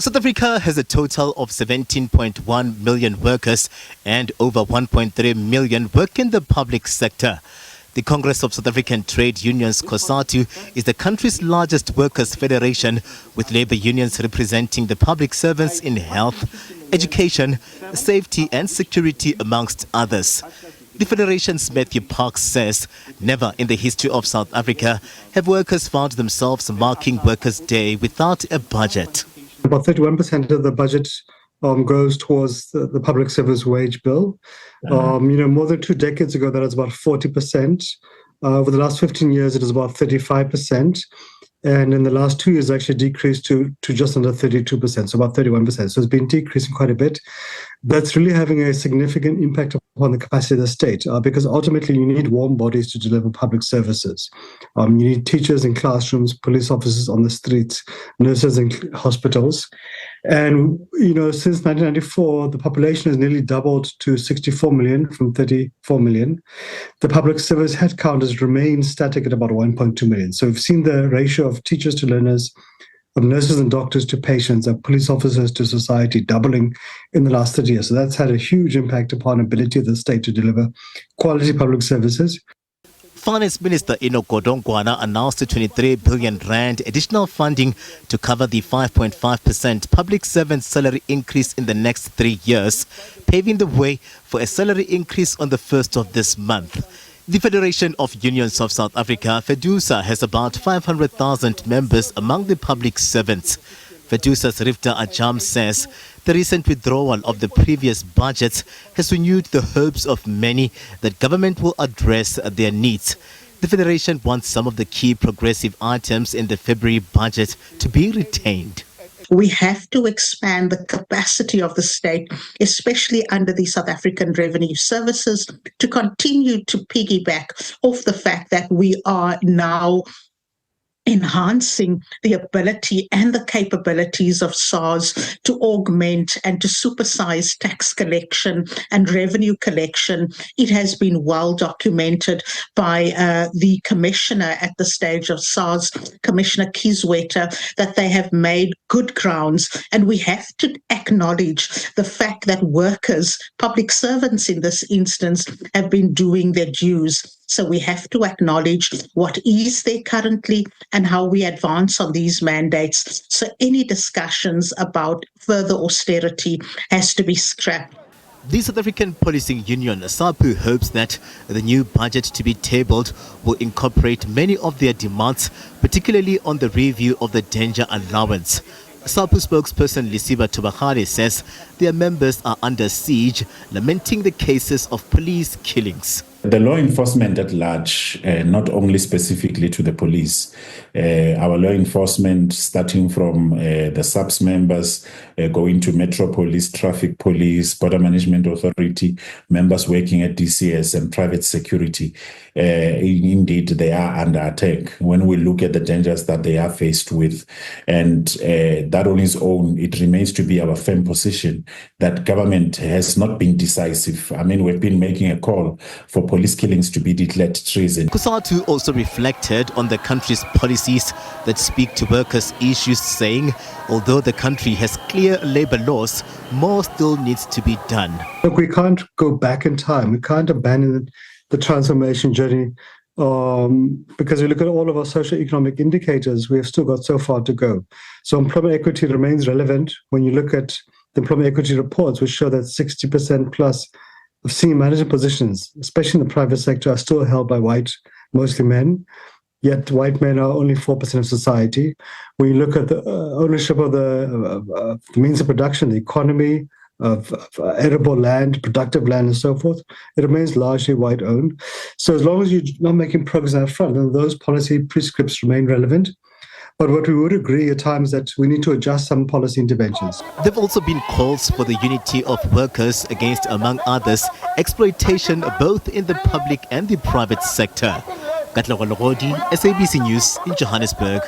South Africa has a total of 17.1 million workers and over 1.3 million work in the public sector. The Congress of South African Trade Unions, COSATU, is the country's largest workers' federation, with labour unions representing the public servants in health, education, safety and security, amongst others. The Federation's Matthew Parks says never in the history of South Africa have workers found themselves marking Workers' Day without a budget. About 31% of the budget goes towards the public service wage bill. More than 2 decades ago, that was about 40%. Over the last 15 years, it is about 35%. And in the last 2 years, actually decreased to just under 32%, so about 31%. So it's been decreasing quite a bit. That's really having a significant impact upon the capacity of the state, because ultimately you need warm bodies to deliver public services. You need teachers in classrooms, police officers on the streets, nurses in hospitals. And, since 1994, the population has nearly doubled to 64 million from 34 million. The public service headcount has remained static at about 1.2 million. So we've seen the ratio of teachers to learners, of nurses and doctors to patients, of police officers to society doubling in the last 30 years. So that's had a huge impact upon the ability of the state to deliver quality public services. Finance Minister Enoch Godongwana announced a 23 billion rand additional funding to cover the 5.5% public servant salary increase in the next 3 years, paving the way for a salary increase on the 1st of this month. The Federation of Unions of South Africa, FEDUSA, has about 500,000 members among the public servants. FEDUSA's Rifta Ajam says the recent withdrawal of the previous budgets has renewed the hopes of many that government will address their needs. The Federation wants some of the key progressive items in the February budget to be retained. We have to expand the capacity of the state, especially under the South African Revenue Services, to continue to piggyback off the fact that we are now enhancing the ability and the capabilities of SARS to augment and to supersize tax collection and revenue collection. It has been well documented by the commissioner at the stage of SARS, Commissioner Kieswetter, that they have made good grounds, and we have to acknowledge the fact that workers, public servants in this instance, have been doing their dues. So we have to acknowledge what is there currently and how we advance on these mandates. So any discussions about further austerity has to be scrapped. The South African Policing Union, SAPU, hopes that the new budget to be tabled will incorporate many of their demands, particularly on the review of the danger allowance. SAPU spokesperson Lisiba Tubakale says their members are under siege, lamenting the cases of police killings. The law enforcement at large, not only specifically to the police, our law enforcement, starting from the SAPS members, going to Metro Police, Traffic Police, Border Management Authority, members working at DCS and private security, indeed they are under attack when we look at the dangers that they are faced with. And that on its own, it remains to be our firm position that government has not been decisive. I mean, we've been making a call for police killings to be declared treason. COSATU also reflected on the country's policies that speak to workers' issues, saying although the country has clear labour laws, more still needs to be done. Look, we can't go back in time. We can't abandon the transformation journey because we look at all of our socio-economic indicators, we have still got so far to go. So employment equity remains relevant. When you look at the employment equity reports, which show that 60% plus of senior management positions, especially in the private sector, are still held by white, mostly men, yet white men are only 4% of society. When you look at the ownership of the means of production, the economy, of arable land, productive land, and so forth, it remains largely white-owned. So as long as you're not making progress on that front, then those policy prescripts remain relevant. But what we would agree at times that we need to adjust some policy interventions. There have also been calls for the unity of workers against, among others, exploitation both in the public and the private sector. Katla Gologodi, SABC News in Johannesburg.